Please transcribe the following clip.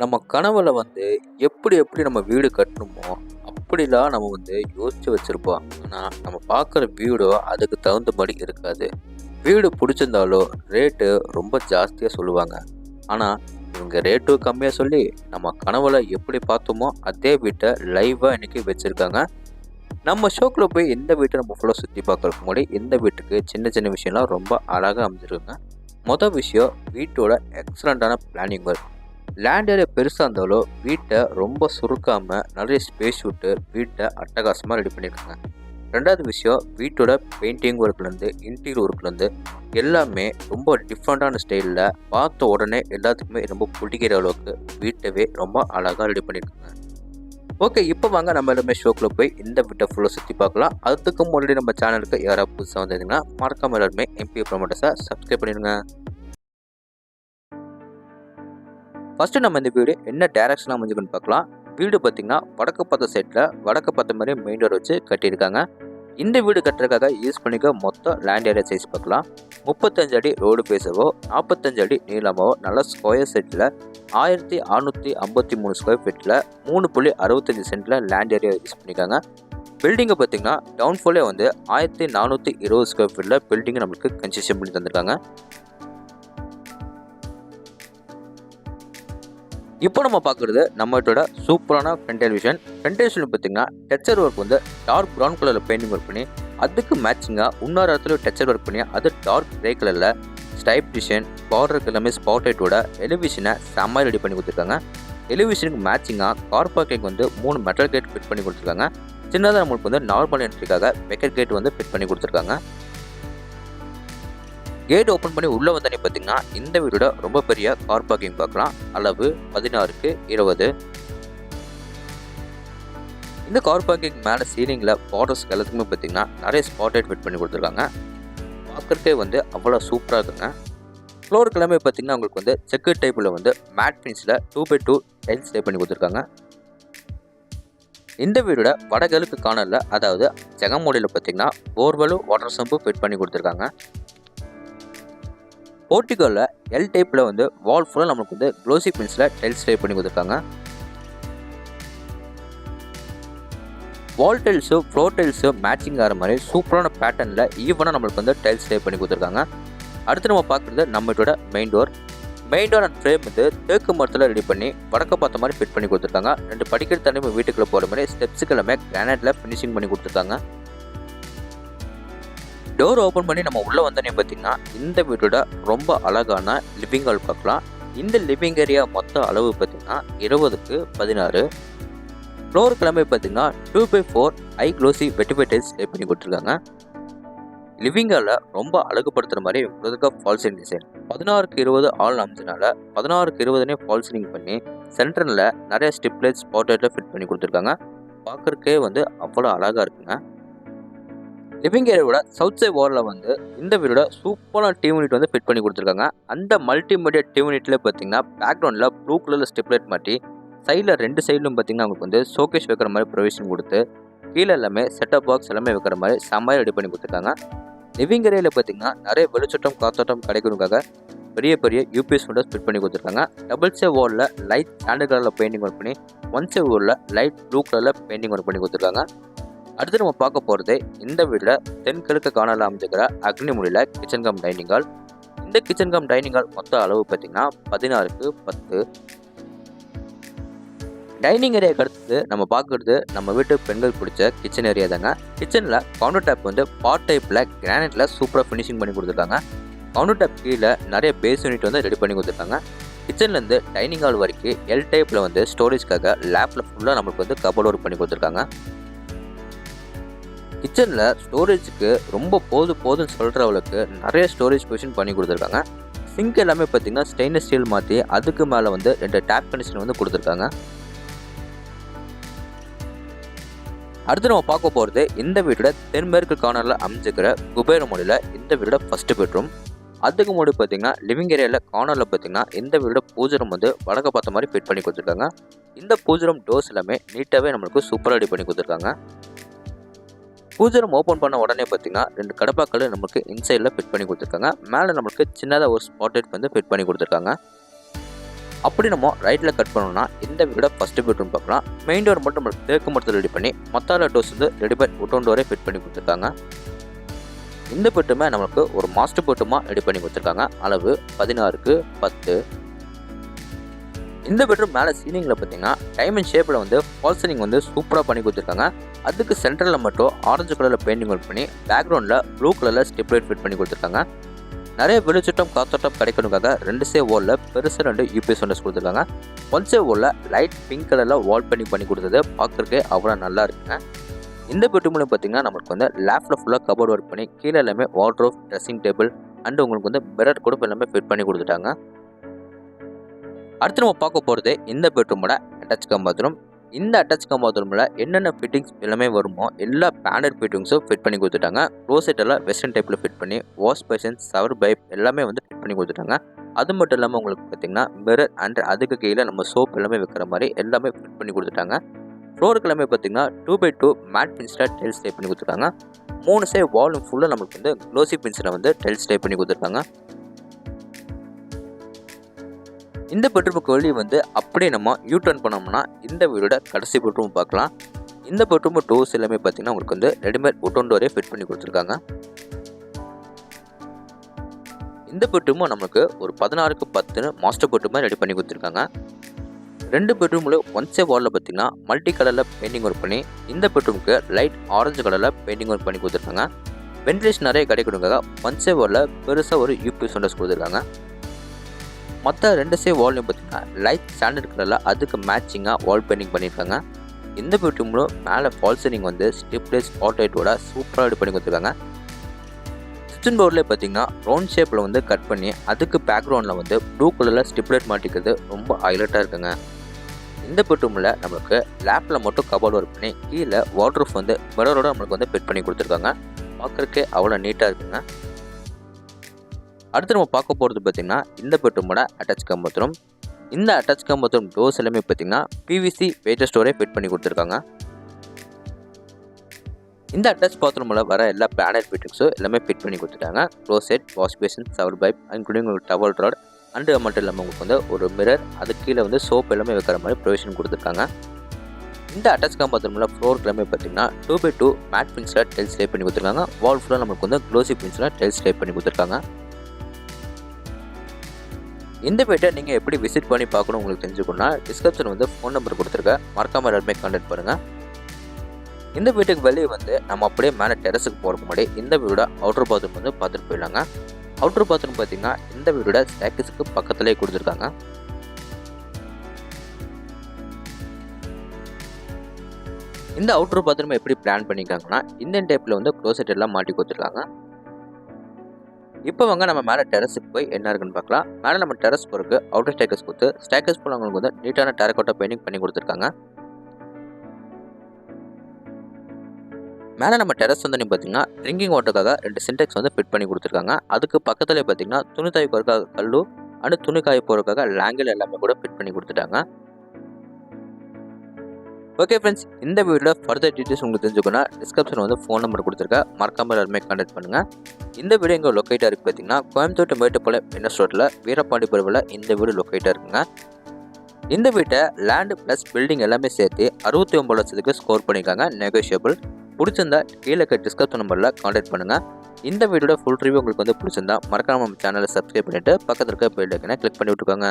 நம்ம கனவுல எப்படி எப்படி நம்ம வீடு கட்டணுமோ அப்படிலாம் நம்ம யோசிச்சு வச்சிருப்போம். ஆனால் நம்ம பார்க்குற வீடோ அதுக்கு தகுந்தபடி இருக்காது. வீடு பிடிச்சிருந்தாலோ ரேட்டு ரொம்ப ஜாஸ்தியாக சொல்லுவாங்க. ஆனால் இவங்க ரேட்டு கம்மியாக சொல்லி நம்ம கனவுல எப்படி பார்த்தோமோ அதே வீட்டை லைவாக இன்னைக்கு வச்சுருக்காங்க. நம்ம ஷோக்கில் போய் எந்த வீட்டை நம்ம ஃபுல்லாக சுற்றி பார்க்கறதுக்கு முன்னாடி இந்த வீட்டுக்கு சின்ன சின்ன விஷயம்லாம் ரொம்ப அழகாக அமைஞ்சிருக்குங்க. மொதல் விஷயம் வீட்டோட எக்ஸலண்ட்டான பிளானிங் ஒர்க். லேண்ட் ஏரியா பெருசாக இருந்தாலும் வீட்டை ரொம்ப சுருக்காமல் நிறைய ஸ்பேஸ் விட்டு வீட்டை அட்டகாசமாக ரெடி பண்ணியிருக்காங்க. ரெண்டாவது விஷயம் வீட்டோட பெயிண்டிங் ஒர்க்லேருந்து இன்டீரியர் ஒர்க்லேருந்து எல்லாமே ரொம்ப டிஃப்ரெண்ட்டான ஸ்டைலில் பார்த்த உடனே எல்லாத்துக்குமே ரொம்ப பிடிக்கிற அளவுக்கு வீட்டவே ரொம்ப அழகாக ரெடி பண்ணியிருக்காங்க. ஓகே, இப்போ வாங்க நம்ம எல்லாமே ஷோக்கில் போய் இந்த வீட்டை ஃபுல்லாக சுற்றி பார்க்கலாம். அதுக்கு முன்னாடி நம்ம சேனலுக்கு யாராவது புதுசாக வந்திருந்தீங்கன்னா மறக்காம எல்லாருமே எம்பி ப்ரொமோட்டர்ஸை சப்ஸ்கிரைப் பண்ணிடுங்க. ஃபஸ்ட்டு நம்ம இந்த வீடு என்ன டைரக்ஷனாக அமைஞ்சுக்குன்னு பார்க்கலாம். வீடு பார்த்திங்கன்னா வடக்கு பார்த்த சைட்டில் வடக்கு பார்த்த மாதிரி மெயின் டோர் வச்சு கட்டியிருக்காங்க. இந்த வீடு கட்டுறதுக்காக யூஸ் பண்ணிக்க மொத்தம் லேண்ட் ஏரியா சைஸ் பார்க்கலாம். 35 அடி ரோடு பேசவோ 45 அடி நீளமாவோ நல்ல ஸ்கொயர் செட்டில் 1653 ஸ்கொயர் ஃபீட்டில் 3.65 சென்டில் லேண்ட் ஏரியா யூஸ் பண்ணியிருக்காங்க. பில்டிங்கை பார்த்திங்கன்னா டவுன் ஃபுல்லே 1420 ஸ்கொயர் ஃபீட்டில் பில்டிங்கை நம்மளுக்கு கன்ஸ்ட்ரக்ஷன் பண்ணி தந்திருக்காங்க. இப்போ நம்ம பார்க்குறது நம்மளோட சூப்பரான ஃப்ரண்ட் டெலிவிஷன். ஃப்ரண்ட் டெலிவிஷன் பார்த்திங்கன்னா டெக்ஸ்சர் ஒர்க் டார்க் ப்ரௌன் கலரில் பெயிண்டிங் ஒர்க் பண்ணி அதுக்கு மேட்சிங்காக இன்னொரு இடத்துல டெக்ஸ்சர் ஒர்க் பண்ணி அது டார்க் கிரே கலரில் ஸ்டைப் டிசைன் பார்டருக்கு எல்லாமே ஸ்பாட்லைட்டோட எலிவேஷனை செம்மையாக ரெடி பண்ணி கொடுத்துருக்காங்க. எலிவேஷனுக்கு மேட்சிங்காக car parking 3 metal gate fit பண்ணி கொடுத்துருக்காங்க. சின்னதாக நம்மளுக்கு நார்மல் என்ட்ரிக்காக வெக்கெட் கேட் ஃபிட் பண்ணி கொடுத்துருக்காங்க. கேட் ஓப்பன் பண்ணி உள்ளே வந்தோடனே பார்த்தீங்கன்னா இந்த வீடோட ரொம்ப பெரிய கார் பார்க்கிங் பார்க்கலாம். அளவு 16க்கு 20. இந்த கார் பார்க்கிங் மேலே சீலிங்கில் பார்டர்ஸ் எல்லாத்துக்குமே பார்த்தீங்கன்னா நிறைய ஸ்பாட்லைட் ஃபிட் பண்ணி கொடுத்துருக்காங்க. பார்க்குறதே அவ்வளோ சூப்பராக இருக்குங்க. ஃப்ளோருக்கு எல்லாமே பார்த்தீங்கன்னா உங்களுக்கு செக்கு டைப்பில் மேட் ஃபினிஷில் 2x2 டைல்ஸ் டைப் பண்ணி கொடுத்துருக்காங்க. இந்த வீடோட வடகிழக்கு கார்னரில் அதாவது ஜெகமோடியில் பார்த்தீங்கன்னா போர்வெலும் வாட்டர் சம்பு ஃபிட் பண்ணி கொடுத்துருக்காங்க. போர்ட்டிகோவில் எல் டைப்பில் வால் ஃபுல்லாக நம்மளுக்கு க்ளோசி பின்ஸில் டைல்ஸ் டைப் பண்ணி கொடுத்துருக்காங்க. வால் டைல்ஸு ஃப்ளோர் டைல்ஸு மேட்சிங் ஆகிற மாதிரி சூப்பரான பேட்டர்னில் ஈவனாக நம்மளுக்கு டைல்ஸ் டைப் பண்ணி கொடுத்துருக்காங்க. அடுத்து நம்ம பார்க்குறது நம்மளோட main door. Main door and frame தேக்கு மரத்தில் ரெடி பண்ணி வடக்க பார்த்த மாதிரி ஃபிட் பண்ணி கொடுத்துருக்காங்க. 2 படிக்கிற தண்ணி வீட்டுக்குள்ளே போகிற மாதிரி ஸ்டெப்ஸுக்கு எல்லாமே கிரானைட்டில் ஃபினிஷிங் பண்ணி கொடுத்துருக்காங்க. டோர் ஓப்பன் பண்ணி நம்ம உள்ளே வந்தோடனே பார்த்தீங்கன்னா இந்த வீட்டோட ரொம்ப அழகான லிவிங் ஹால் பார்க்கலாம். இந்த லிவிங் ஏரியா மொத்த அளவு பார்த்தீங்கன்னா 20க்கு 16. ஃப்ளோர் கிளம்பி பார்த்தீங்கன்னா 2x4 ஐ க்ளோசி வெட்டிஃபைட் டைல்ஸ் டைப் பண்ணி கொடுத்துருக்காங்க. லிவிங் ஹாலில் ரொம்ப அழகுப்படுத்துகிற மாதிரி உங்களுக்கு ஃபால் சீலிங் டிசைன் 16க்கு 20 ஆல் அமைச்சனால 16க்கு 20 ஃபால் சீலிங் பண்ணி சென்டரில் நிறைய ஸ்டிப்லைட் ஸ்பாட்லைட்டில் ஃபிட் பண்ணி கொடுத்துருக்காங்க. பார்க்குறக்கே அவ்வளோ அழகாக இருக்குங்க. லிவிங் ஏரியாவோட சவுத் சைட் வாலில் இந்த வீடோட சூப்பரான டிவி யூனிட் ஃபிட் பண்ணி கொடுத்துருக்காங்க. அந்த மல்டிமீடியா டிவி யூனிட்ல பார்த்தீங்கன்னா பேக்ரவுண்டில் ப்ளூ கலரில் ஸ்டிப்லைட் மாட்டி சைடில் 2 சைட்லும் பார்த்தீங்கன்னா அவங்களுக்கு ஷோகேஸ் வைக்கிற மாதிரி ப்ரொவிஷன் கொடுத்து கீழே எல்லாமே செட்டப் பாக்ஸ் எல்லாமே வைக்கிற மாதிரி செம்மையாக ரெடி பண்ணி கொடுத்துருக்காங்க. லிவிங் ஏரியாவில் பார்த்தீங்கன்னா நிறைய வெளிச்சட்டம் காத்தோட்டம் கிடைக்கிறதுக்காக பெரிய பெரிய யூபிஎஸ் விண்டோஸ் ஃபிட் பண்ணி கொடுத்துருக்காங்க. டபுள் சைட் வாலில் லைட் சாண்டல் கலரில் பெயிண்டிங் ஒர்க் பண்ணி 1 சைட் வாலில் லைட் ப்ளூ கலரில் பெயிண்டிங் ஒர்க் பண்ணி கொடுத்துருக்காங்க. அடுத்து நம்ம பார்க்க போகிறது இந்த வீட்டில் தென்கிழக்கு கார்னரில் அமைஞ்சிக்கிற அக்னிமுடியில் கிச்சன் கம் டைனிங் ஹால். இந்த கிச்சன் கம் டைனிங் ஹால் மொத்த அளவு பார்த்தீங்கன்னா 16க்கு 10. டைனிங் ஏரியாவுக்கு அடுத்து நம்ம பார்க்குறது நம்ம வீட்டு பெண்கள் பிடிச்ச கிச்சன் ஏரியா தாங்க. கிச்சனில் கவுண்டர் டாப் பாட் டைப்பில் கிரானைட்டில் சூப்பராக ஃபினிஷிங் பண்ணி கொடுத்துருக்காங்க. கவுண்டர் டாப் கீழே நிறைய பேஸ் யூனிட் ரெடி பண்ணி கொடுத்துருக்காங்க. கிச்சன்லேருந்து டைனிங் ஹால் வரைக்கும் எல் டைப்பில் ஸ்டோரேஜ்க்காக லேப்பில் ஃபுல்லாக நம்மளுக்கு கபோர்ட் ஒர்க் பண்ணி கொடுத்துருக்காங்க. கிச்சனில் ஸ்டோரேஜுக்கு ரொம்ப போதும்னு சொல்கிற அளவுக்கு நிறைய ஸ்டோரேஜ் பொசிஷன் பண்ணி கொடுத்துருக்காங்க. சிங்க் எல்லாமே பார்த்தீங்கன்னா ஸ்டெயின்லெஸ் ஸ்டீல் மாற்றி அதுக்கு மேலே 2 டேப் கனெக்ஷன் கொடுத்துருக்காங்க. அடுத்து நம்ம பார்க்க போகிறது இந்த வீட்டோட தென்மேற்கு கார்னரில் அமைஞ்சிக்கிற குபேர மொழியில் இந்த வீட்டோட ஃபஸ்ட்டு பெட்ரூம். அதுக்கு முன்னாடி பார்த்தீங்கன்னா லிவிங் ஏரியாவில் கார்னரில் பார்த்தீங்கன்னா இந்த வீட்டோட பூஜை ரூம் வடக்க பார்த்த மாதிரி ஃபிட் பண்ணி கொடுத்துருக்காங்க. இந்த பூஜை ரூம் டோர்ஸ் எல்லாமே நீட்டாகவே நம்மளுக்கு சூப்பராக ரெடி பண்ணி கொடுத்துருக்காங்க. பூஜை ரூம் ஓப்பன் பண்ண உடனே பார்த்தீங்கன்னா 2 கடப்பாக்கள் நமக்கு இன்சைடில் ஃபிட் பண்ணி கொடுத்துருக்காங்க. மேலே நம்மளுக்கு சின்னதாக ஒரு ஸ்பாட்லைட் ஃபிட் பண்ணி கொடுத்துருக்காங்க. அப்படி நம்ம ரைட்டில் கட் பண்ணோம்னா இந்த வீடோட ஃபர்ஸ்ட் பெட்ரூம் பார்க்கலாம். மெயின் டோர் மட்டும் நம்மளுக்கு தேக்கு மரத்தில் ரெடி பண்ணி மற்ற டோர்ஸ் வந்து ரெடிமேட் உட்டன் டோரே ஃபிட் பண்ணி கொடுத்துருக்காங்க. இந்த பெட்ரூமை நம்மளுக்கு ஒரு மாஸ்டர் பெட்ரூமாக ரெடி பண்ணி கொடுத்துருக்காங்க. அளவு 16க்கு 10. இந்த பெட்ரூம் மேலே சீலிங்கில் பார்த்தீங்கன்னா டைமண்ட் ஷேப்பில் வந்து ஃபால் சீலிங் வந்து சூப்பராக பண்ணி கொடுத்துருக்காங்க. அதுக்கு சென்டரில் மட்டும் ஆரஞ்சு கலரில் பெயிண்டிங் ஒர்க் பண்ணி பேக்ரவுண்டில் ப்ளூ கலரில் ஸ்டெப் லைட் ஃபிட் பண்ணி கொடுத்துருக்காங்க. நிறைய வெளிச்சட்டம் காத்தோட்டம் கிடைக்கணுக்காக 2 சே வாலில் பெருசு 2 யூபிஎஸ் ஒண்டர்ஸ் கொடுத்துருக்காங்க. 1 சே வாலில் லைட் பிங்க் கலரில் வால் பண்ணி கொடுத்தது பார்க்குறதுக்கே அவ்வளோ நல்லா இருக்குங்க. இந்த பெட்ரூமில் பார்த்தீங்கன்னா நம்மளுக்கு வந்து லேஃப்டில் ஃபுல்லாக கபோர்ட் ஒர்க் பண்ணி கீழே எல்லாமே வார்ட்ரோப், ட்ரெஸ்ஸிங் டேபிள் அண்ட் உங்களுக்கு வந்து மிரர் கூட எல்லாமே ஃபிட் பண்ணி கொடுத்துட்டாங்க. அடுத்து நம்ம பார்க்க போகிறது இந்த பெட்ரூமோட அட்டாச் கம் பாத்ரூம். இந்த அட்டாச் கம் பாத்ரூமில் என்னென்ன ஃபிட்டிங்ஸ் எல்லாமே வருமோ எல்லா பேண்டட் ஃபிட்டிங்ஸும் ஃபிட் பண்ணி கொடுத்துட்டாங்க. க்ளோசெட் எல்லாம் வெஸ்டர்ன் டைப்பில் ஃபிட் பண்ணி வாஷ் பேஷன், ஷவர் பைப் எல்லாமே வந்து ஃபிட் பண்ணி கொடுத்துட்டாங்க. அது மட்டும் இல்லாமல் உங்களுக்கு பார்த்தீங்கன்னா மிரர் அண்ட் அதுக்கு கீழே நம்ம சோப் எல்லாமே வைக்கிற மாதிரி எல்லாமே ஃபிட் பண்ணி கொடுத்துட்டாங்க. ஃப்ளோருக்கு எல்லாமே பார்த்தீங்கன்னா 2x2 மேட் பின்ஸில் டைல்ஸ் டைப் பண்ணி கொடுத்துருக்காங்க. 3 சைடு வாலும் ஃபுல்லாக நம்மளுக்கு வந்து க்ளோசி பின்ஸில் வந்து டைல்ஸ் டைப் பண்ணி கொடுத்துருக்காங்க. இந்த பெட்ரூமுக்கு வெளியே வந்து அப்படியே நம்ம யூ-டர்ன் பண்ணோம்னா இந்த வீடோட கடைசி பெட்ரூம் பார்க்கலாம். இந்த பெட்ரூம் டோர்ஸ் எல்லாமே பார்த்தீங்கன்னா உங்களுக்கு வந்து ரெடிமேட் உட்டன் டோரே ஃபிட் பண்ணி கொடுத்துருக்காங்க. இந்த பெட்ரூமும் நம்மளுக்கு ஒரு 16க்கு 10 மாஸ்டர் பெட்ரூமாக ரெடி பண்ணி கொடுத்துருக்காங்க. 2 பெட்ரூமில் 1 சே வாலில் பார்த்தீங்கன்னா மல்டி கலரில் பெயிண்டிங் ஒர்க் பண்ணி இந்த பெட்ரூமுக்கு லைட் ஆரஞ்சு கலரில் பெயிண்டிங் ஒர்க் பண்ணி கொடுத்துருக்காங்க. வென்டிலேஷன் நிறைய கிடைக்கணுக்காக 1 சே வாலில் பெருசாக ஒரு யூபிஎஸ் ஒண்டர்ஸ் கொடுத்துருக்காங்க. மற்ற 2 சே வால்லையும் பார்த்தீங்கன்னா லைட் ஸ்டாண்டர்ட் கலரில் அதுக்கு மேட்சிங்காக வால் பெயிண்டிங் பண்ணியிருக்காங்க. இந்த பெட்ரூமில் மேலே ஃபால் சீலிங் வந்து ஸ்டிப்லெஸ் ஆட்டோட சூப்பராக ரெடி பண்ணி கொடுத்துருக்காங்க. கிச்சன் டோர்லேயே பார்த்தீங்கன்னா ரவுண்ட் ஷேப்பில் வந்து கட் பண்ணி அதுக்கு பேக்ரவுண்டில் வந்து ப்ளூ கலரில் ஸ்டிப்லைட் மாட்டிக்கிறது ரொம்ப ஹைலைட்டாக இருக்குங்க. இந்த பெட்ரூமில் நம்மளுக்கு லேப்பில் மட்டும் கபோர்ட் ஒர்க் பண்ணி கீழே வார்ட்ரோப் வந்து மிரரோட நம்மளுக்கு வந்து ஃபிட் பண்ணி கொடுத்துருக்காங்க. பார்க்குறதுக்கே அவ்வளோ நீட்டாக இருக்குங்க. அடுத்து நம்ம பார்க்க போகிறது பார்த்தீங்கன்னா இந்த பெட்ரூமோட அட்டாச் கம் பாத்ரூம். இந்த அட்டாச் கம் பாத்ரூம் டோர்ஸ் எல்லாமே பார்த்தீங்கன்னா பிவிசி வெயிட்டர் ஸ்டோரே ஃபிட் பண்ணி கொடுத்துருக்காங்க. இந்த அட்டாச் பாத்ரூமில் வர எல்லா பேனல் ஃபிட்டிங்ஸும் எல்லாமே ஃபிட் பண்ணி கொடுத்துட்டாங்க. Closet, wash basin, shower pipe including ஒரு டவல் ராட் அண்டு மட்டும் இல்லாமல் உங்களுக்கு வந்து ஒரு மிரர், அதுக்கு கீழே வந்து சோப் எல்லாமே வைக்கிற மாதிரி ப்ரொவிஷன் கொடுத்துருக்காங்க. இந்த அட்டாச் கம் பாத்ரூமில் ஃப்ளோர் எல்லாமே பார்த்தீங்கன்னா 2x2 மேட் பின்ஸில் டைல்ஸ் டைப் பண்ணி கொடுத்துருக்காங்க. வால் ஃபுல்லாக நமக்கு வந்து க்ளோசி பின்ஸில் டைல்ஸ் டைப் பண்ணி கொடுத்துருக்காங்க. இந்த வீட்டை நீங்கள் எப்படி விசிட் பண்ணி பார்க்கணும் உங்களுக்கு தெரிஞ்சுக்கணும்னா டிஸ்கிரிப்ஷன் வந்து ஃபோன் நம்பர் கொடுத்துருக்கேன், மறக்காமல் எல்லாருமே கான்டாக்ட் பண்ணுங்கள். இந்த வீட்டுக்கு வெளியே வந்து நம்ம அப்படியே மேலே டெரஸுக்கு போகிறதுக்கு முன்னாடி இந்த வீடோட அவுட்டர் பாத்ரூம் வந்து பார்த்துட்டு போயிடலாங்க. அவுட்டர் பாத்ரூம் பார்த்தீங்கன்னா இந்த வீடோட ஸ்டேர்கேஸுக்கு பக்கத்துலேயே கொடுத்துருக்காங்க. இந்த அவுட்டர் பாத்ரூம் எப்படி பிளான் பண்ணியிருக்காங்கன்னா இந்தியன் டைப்பில் வந்து க்ளோசெட் எல்லாம் மாட்டி கொடுத்துருக்காங்க. இப்போ வாங்க நம்ம மேலே டெரஸுக்கு போய் என்ன இருக்குன்னு பார்க்கலாம். மேலே நம்ம டெரஸ் போகிறதுக்கு அவுட்டர் ஸ்டேர்கேஸ் கொடுத்து ஸ்டேர்கேஸ் போகிறவங்களுக்கு வந்து நீட்டான டெரகோட்டா பெயிண்டிங் பண்ணி கொடுத்துருக்காங்க. மேலே நம்ம டெரஸ் வந்து பார்த்தீங்கன்னா ட்ரிங்கிங் வாட்டருக்காக 2 சின்டெக்ஸ் வந்து ஃபிட் பண்ணி கொடுத்துருக்காங்க. அதுக்கு பக்கத்துலேயே பார்த்தீங்கன்னா துணி காய போகிறதுக்காக கல்லு அண்டு துணி காய போகிறதுக்காக லேங்கில் எல்லாமே கூட ஃபிட் பண்ணி கொடுத்துட்டாங்க. ஓகே ஃப்ரெண்ட்ஸ், இந்த வீடியோட ஃபர்தர் டீட்டெயில்ஸ் உங்களுக்கு தெரிஞ்சுக்கணும்னா டிஸ்கிரிப்ஷன் வந்து ஃபோன் நம்பர் கொடுத்துருக்கேன், மறக்காமல் எல்லாருமே கான்டாக்ட் பண்ணுங்கள். இந்த வீடியோ எங்கே லொக்கேட்டாக இருக்குது பார்த்தீங்கன்னா கோயம்புத்தூர் மேட்டுப்பாளையம் இண்டஸ்ட் ரோட்டில் வீரபாண்டிபுரத்தில் இந்த வீடு லொக்கேட்டாக இருக்குங்க. இந்த வீட்டை லேண்டு ப்ளஸ் பில்டிங் எல்லாமே சேர்த்து 69 லட்சத்துக்கு ஸ்கோர் பண்ணியிருக்காங்க. நெகோஷியபிள். பிடிச்சிருந்தா கீழே டிஸ்கிரிப்ஷன் நம்பரில் கான்டாக்ட் பண்ணுங்கள். இந்த வீடியோட ஃபுல் ரிவ்யூ உங்களுக்கு வந்து பிடிச்சிருந்தா மறக்காம நம்ம சேனலை சப்ஸ்கிரைப் பண்ணிவிட்டு பக்கத்தில் இருக்க பெல் ஐக்கனை கிளிக் பண்ணி விட்டுருக்காங்க.